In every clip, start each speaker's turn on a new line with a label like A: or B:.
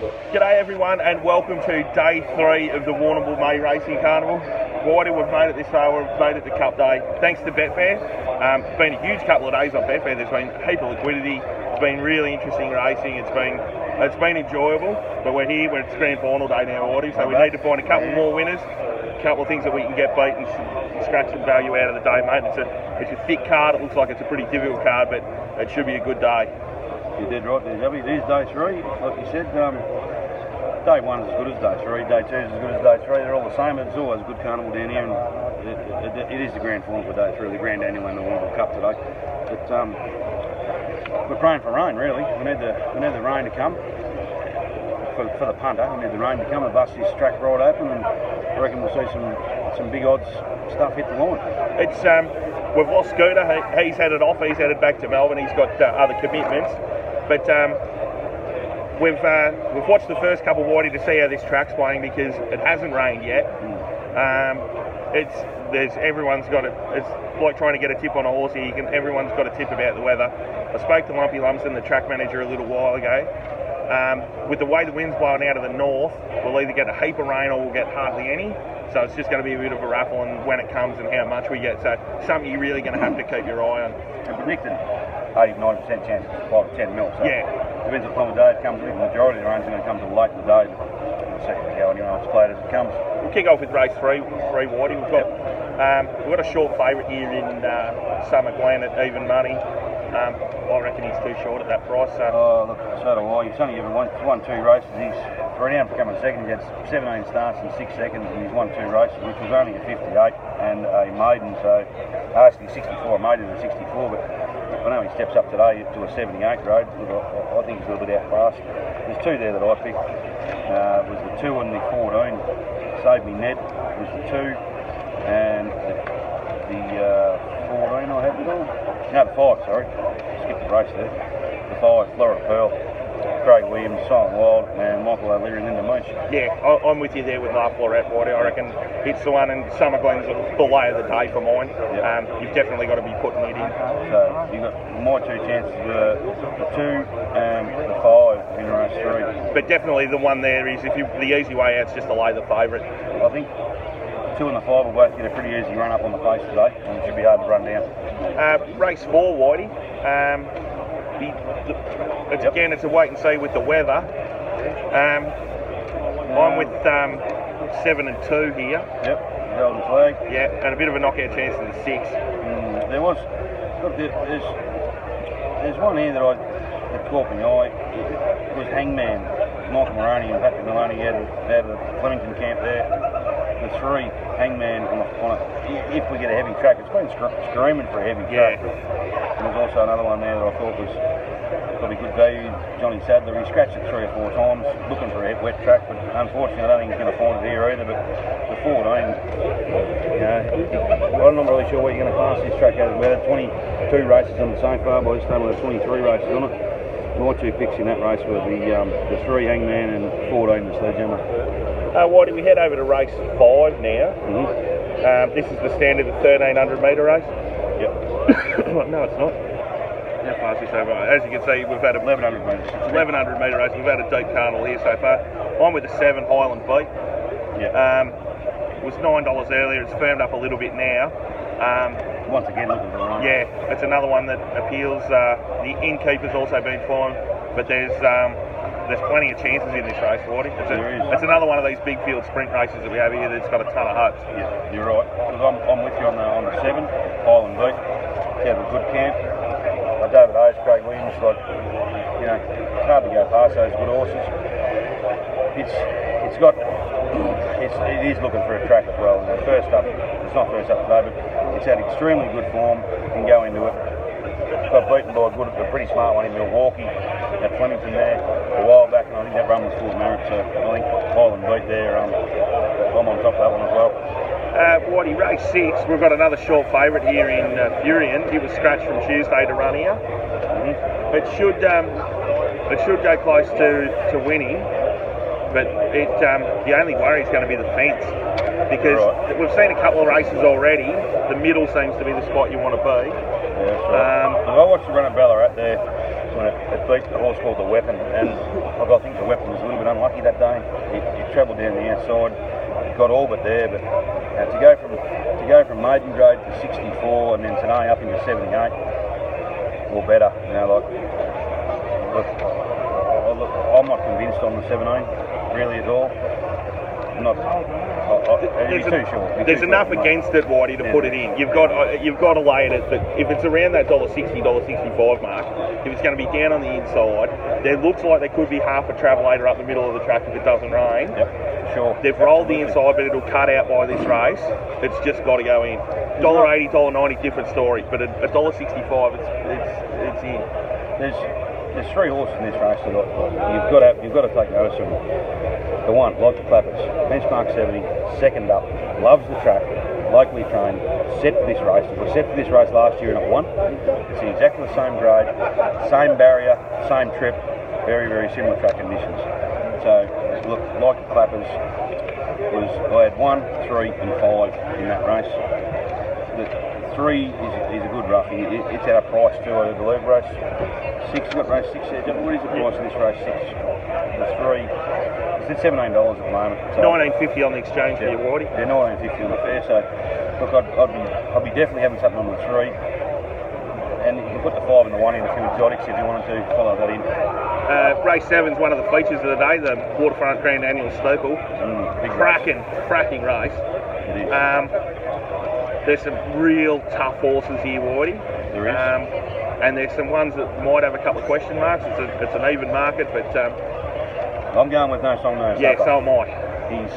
A: G'day everyone and welcome to day 3 of the Warrrnambool May Racing Carnival. Whitey, we've made it this far, we've made it to Cup Day thanks to Betfair. It's been a huge couple of days on Betfair. There's been a heap of liquidity, it's been really interesting racing, it's been enjoyable, but we're here, it's grand final day now, Whitey, so we need to find a couple more winners, a couple of things that we can get beat and scratch some value out of the day, mate. It's a thick card, it looks like it's a pretty difficult card, but it should be a good day.
B: You did right there, Debbie. It is day 3, like you said. Day 1 is as good as day 3, day 2 is as good as day 3. They're all the same, but it's always a good carnival down here, and it is the grand final for day 3, the grand annual and the Warrrnambool Cup today. But we're praying for rain, really. We need the rain to come for the punter. We need the rain to come and bust this track right open, and I reckon we'll see some big odds stuff hit the line.
A: It's we've lost Scooter. He's headed off. He's headed back to Melbourne. He's got other commitments, but. We've watched the first couple, Whitey, to see how this track's playing because it hasn't rained yet. Everyone's got it's like trying to get a tip on a horse here. Everyone's got a tip about the weather. I spoke to Lumpy Lumsden, the track manager, a little while ago. With the way the wind's blowing out of the north, we'll either get a heap of rain or we'll get hardly any. So it's just going to be a bit of a raffle and when it comes and how much we get. So something you're really going to have to keep your eye on.
B: And predicted 80-90% chance of 5 to 10 mil. So
A: yeah.
B: Depends what time of day it comes. The majority of the rain's going to come to late in the day. We'll see how we go anyway. It's played as it comes.
A: We'll kick off with race 3, Whitey. We've got a short favourite here in Summer Glen at even money. I reckon he's too short at that price.
B: Look, so do I. He's only ever won 2 races. He's renowned for coming second. He had 17 starts in 6 seconds, and he's won 2 races, which was only a 58 and a maiden. So actually 64, a maiden and a 64, but I know he steps up today to a 78 grade. I think he's a little bit outclassed. There's 2 there that I picked. Was the 2 and the 14. Save Me Ned was the 2, and the 14 I had it all. No, the 5, sorry. Skipped the race there. The 5, Florida Pearl, Craig Williams, Silent Wild, and Michael O'Leary and Linda Munch.
A: Yeah, I'm with you there with La Florette, Whitey. I reckon it's the one, and Summer Glen's below the day for mine. Yep. You've definitely got to be putting it in.
B: So you've got my 2 chances, the 2 and the 5 in race 3.
A: But definitely the one there is, the easy way out's just to lay the favourite.
B: I think 2 and the 5 will both get a pretty easy run up on the pace today, and it should be hard to run down.
A: Race 4, Whitey. Again, it's a wait and see with the weather. I'm with 7 and 2 here.
B: Yep, golden flag.
A: Yeah, and a bit of a knockout chance in the 6.
B: There's one here that caught my eye. It was Hangman, Michael Moroney and Patrick Maloney out of the Flemington camp there. The 3, Hangman on a, if we get a heavy track, it's been screaming for a heavy track. And there's also another one there that I thought was probably good value, Johnny Sadler. He scratched it 3 or 4 times looking for a wet track, but unfortunately I don't think he's going to find it here either. But the 14, I'm not really sure what you're going to class this track as. We had 22 races on the so far, by this time we had 23 races on it. My 2 picks in that race were the 3 Hangman and 14 the Sledgehammer.
A: Whitey, we head over to race 5 now. This is the standard 1300 metre race. Yep. No, it's not. How far is this over? As you can see, we've had
B: 1100 metres.
A: 1100 metre race. We've had a deep carnival here so far. I'm with the 7 Highland Beat.
B: Yeah.
A: It was $9 earlier. It's firmed up a little bit now.
B: Once again, looking for rain.
A: Yeah, it's another one that appeals. The innkeeper's also been fine, but there's plenty of chances in this race, Whitey. It's another one of these big field sprint races that we have here that's got a ton of hopes.
B: Yeah, you're right. Because I'm with you on the 7 Highland Beat. He had a good camp. David Hayes, Craig Williams, it's hard to go past those good horses. It is looking for a track as well. And first up, it's not first up today, but it's had extremely good form. Can go into it. Got beaten by a pretty smart one in Milwaukee at Flemington there a while back, and I think that run was full of merit. So I think Highland Beat there. I'm on top of that one as well.
A: Whitey, race 6, we've got another short favourite here in Furion. He was scratched from Tuesday to run here. It should go close to winning, but the only worry is going to be the fence, because we've seen a couple of races already. The middle seems to be the spot you want to be.
B: Yeah, that's right. I watched the run at Ballarat there when it beat the horse called the Weapon, and I think the Weapon was a little bit bit unlucky that day. He travelled down the outside, got all but there, but to go from maiden grade to 64 and then today up into 78 or better, you know, like look, I'm not convinced on the 17 really at all.
A: There's enough against it, Whitey, to put it in. You've got to lay it at if it's around that $1.60, $1.65 mark. If it's going to be down on the inside, there looks like there could be half a travelator up the middle of the track if it doesn't rain.
B: Yep, sure.
A: They've rolled the inside, but it'll cut out by this race. It's just got to go in. $1.80, $1.90, different story, but at $1.65, it's in.
B: There's three horses in this race that you've got to take notice of. The one, like the Clappers, benchmark 70, second up, loves the track, locally trained, set for this race. It was set for this race last year and it won. It's in exactly the same grade, same barrier, same trip, very, very similar track conditions. So, look, like the Clappers, I had 1, 3 and 5 in that race. The 3 is a good roughie. It's at a price too, I believe, race 6, got race 6 there. What is the price of this race 6? The 3... It's at $17 at the moment. So
A: $19.50 on the exchange for you, Whitey.
B: Yeah, $19.50 on the fair. So, look, I'd be definitely having something on the 3. And you can put the 5 and the 1 in a few exotics if you wanted to follow that in.
A: Race 7's one of the features of the day, the Waterfront Grand Annual Steeple. Cracking race.
B: It is.
A: There's some real tough horses here, Whitey.
B: There is.
A: And there's some ones that might have a couple of question marks. It's an even market, but...
B: I'm going with no song, no supper.
A: Yeah, so am I.
B: He's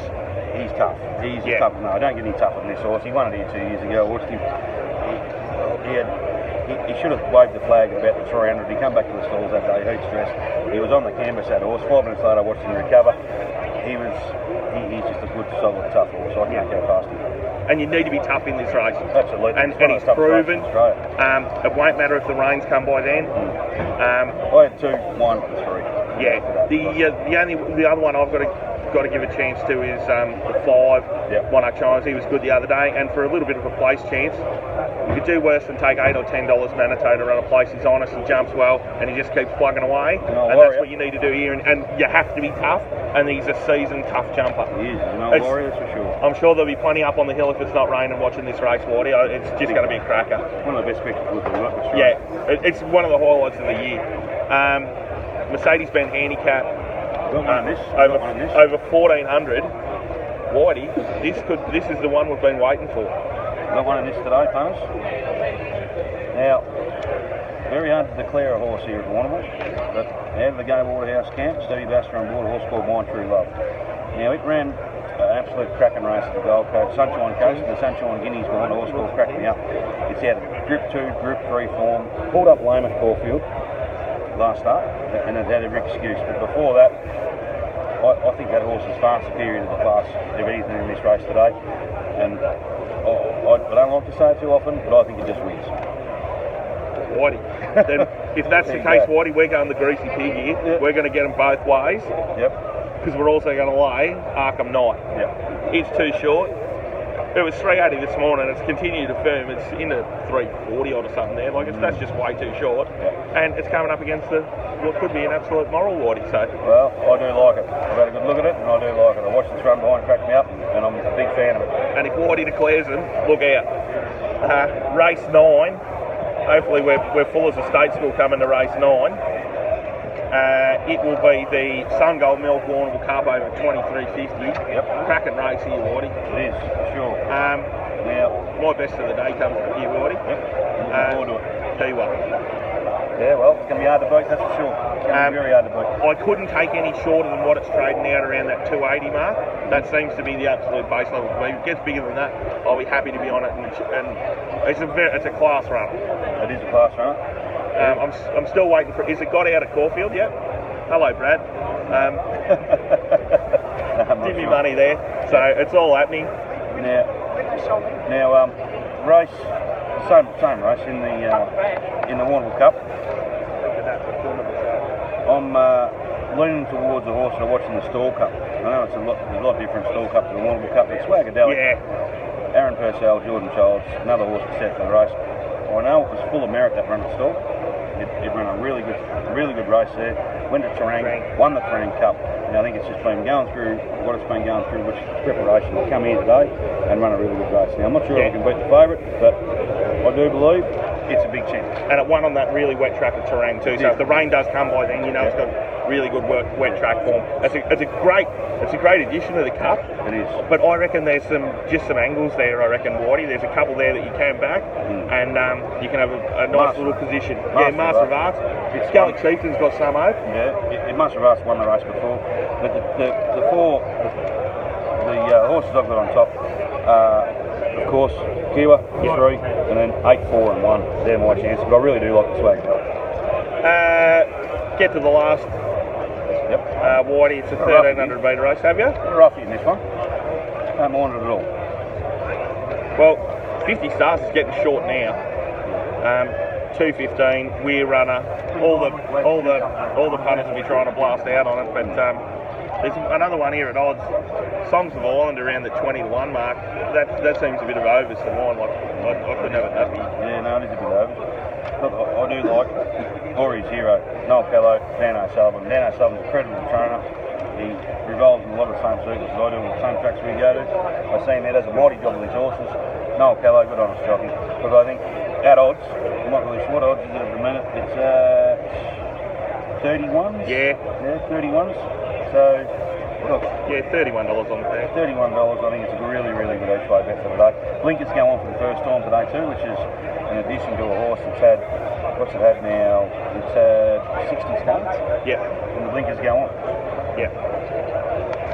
B: tough. He's tough. No, I don't get any tougher than this horse. He won it here 2 years ago. I watched him. He should have waved the flag at about the 300. He come back to the stalls that day, heat stress. He was on the canvas, that horse. 5 minutes later, I watched him recover. He's just a good, solid, tough horse. I can't go past him.
A: And you need to be tough in this race.
B: Absolutely.
A: And he's proven. It won't matter if the rains come by then.
B: I had 2, 1, 3.
A: Yeah, the other one I've got to give a chance to is the 5, Monarch Chimes. He was good the other day, and for a little bit of a place chance, you could do worse than take $8 or $10 Manitou to run a place. He's honest, he jumps well, and he just keeps plugging away. And that's what you need to do here. And you have to be tough, and he's a seasoned tough jumper.
B: He is, warrior, that's for sure.
A: I'm sure there'll be plenty up on the hill if it's not raining watching this race, Whitey. It's just going to be a cracker.
B: One of the best spectacles we've got, for sure.
A: Yeah, it's one of the highlights of the year. Mercedes-Benz handicap over 1,400. Whitey, this is the one we've been waiting for.
B: Got one of this today, Thomas. Now, very hard to declare a horse here at Warrrnambool, but out of the Gay Waterhouse camp, Stevie Baster on board, a horse called Mine True Love. Now, it ran an absolute cracking race at the Gold Coast, Sunshine Coast, and the Sunshine Guineas behind a horse called Crack Me Up. It's out of Group 2, Group 3 form, pulled up lame at Caulfield last start, and it had every excuse. But before that, I think that horse is far superior to the class of anything in this race today. And I don't like to say it too often, but I think it just wins.
A: Whitey. Then, if that's the case, Whitey, we're going the greasy pig here. Yep. We're going to get them both ways.
B: Yep.
A: Because we're also going to lay Arkham Knight.
B: Yep.
A: It's too short. It was 380 this morning. It's continued to firm. It's into 340 odd or something there. That's just way too short. And it's coming up against what could be an absolute moral, Whitey. So.
B: Well, I do like it. I've had a good look at it, and I do like it. I watched this run behind Crack Me Up, and I'm a big fan of it.
A: And if Whitey declares them, look out. Race 9. Hopefully we're full as a state school coming to race 9. It will be the Sun Gold Milk Warrnambool Cup over 23.50.
B: Yep.
A: Cracking race here, Whitey.
B: It is, for sure.
A: Now, my best of the day comes from here, Whitey.
B: Yep. Looking forward to it.
A: T1.
B: Yeah, well, it's going to be hard to beat, that's for sure. It's going to be very hard to beat.
A: I couldn't take any shorter than what it's trading out around that 280 mark. That seems to be the absolute base level. If it gets bigger than that, I'll be happy to be on it. And it's a class runner.
B: It is a class runner.
A: I'm still waiting for. Is it got out of Caulfield yet? Hello, Brad. Give me money there. So it's all happening.
B: Now, race, same race in the Warrnambool Cup. I'm leaning towards the horse and watching the Stall Cup. I know it's a lot different Stall Cup to the Warrnambool Cup. It's Swagadelic.
A: Yeah.
B: Aaron Purcell, Jordan Childs, another horse that's set for the race. I know it was full of merit that run at Stall. It ran a really good race there. went to Terang, won the Terang Cup. And I think it's just been going through what it's been going through, which is preparation to come here today and run a really good race. Now, I'm not sure if I can beat the favourite, but I do believe it's a big chance.
A: And it won on that really wet track at Terang too. So if the rain does come by then, you know it's got really good wet track form. It's a great addition to the Cup.
B: It is.
A: But I reckon there's some angles there. I reckon, Whitey. There's a couple there that you can back, and you can have a nice little position. Master of Arts. Skellick Chieftain's got some hope.
B: Yeah, Master of Arts won the race before, but the horses I've got on top, of course, Kiwa, 3, and then 8, 4, and 1. They're my chances, but I really do like the swag.
A: Get to the last.
B: Yep.
A: Whitey, it's a 1300 metre race, have you?
B: Roughy in this one. Don't mind it at all.
A: Well, 50 stars is getting short now. 2:15, Weir runner. All the punters will be trying to blast out on it, but there's another one here at odds. Songs of Ireland around the 20 to 1 mark. That seems a bit of overs to mine. Like I couldn't have it happy.
B: Yeah, no, it is a bit overs. Look, I do like Ori's hero, Noel Callow, Dan O'Sullivan. Dan O'Sullivan's a credible trainer. He revolves in a lot of the same circles as I do on the same tracks we go to. I see him there, does a mighty job with his horses. Noel Callow, good on his jockey. But I think at odds, I'm not really sure what odds is it at the minute. It's 31s?
A: Yeah,
B: 31s. So, look.
A: Yeah, $31 on the fair.
B: $31, I think it's a really, really good each way bet for today. Blinkers go on for the first time today too, which is in addition to a horse that's had, what's it had now? It's had 60 starts.
A: Yeah.
B: And the blinkers go on.
A: Yeah.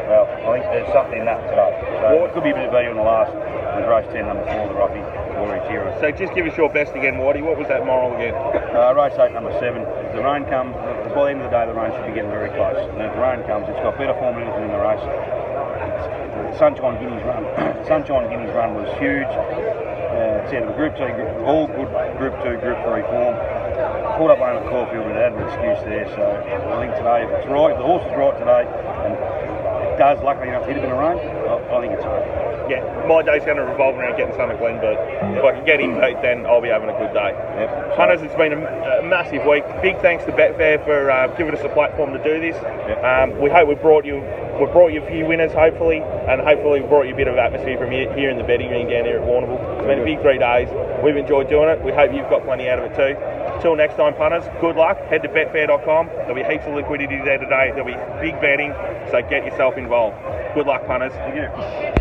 B: Well, I think there's something in that today. So it could be a bit of value in the last with race 10, number 4, the Roughy, Warrrnambool hero.
A: So just give us your best again, Whitey. What was that moral again?
B: Race 8, number 7. If the rain comes, by the end of the day, the rain should be getting very close. And if the rain comes, it's got better form than anything in the race. Sunshine Guinea's run. Sunshine Guinea's run was huge. It's out of a Group 2, all good Group 2, Group 3 form. Pulled up one at Caulfield with an excuse there. So I think today, if it's right, if the horse is right today, and it does luckily enough hit a bit of rain, I think it's right.
A: Yeah, my day's going to revolve around getting Summer Glen, but if I can get him beat, then I'll be having a good day.
B: Yep.
A: Hunters, it's been a massive week. Big thanks to Betfair for giving us a platform to do this.
B: Yep.
A: We hope we've brought you a few winners, hopefully, and hopefully we've brought you a bit of atmosphere from here in the betting ring down here at Warrrnambool. It's been a big 3 days. We've enjoyed doing it. We hope you've got plenty out of it too. Till next time, punters, good luck. Head to betfair.com. There'll be heaps of liquidity there today. There'll be big betting, so get yourself involved. Good luck, punters.
B: Thank you.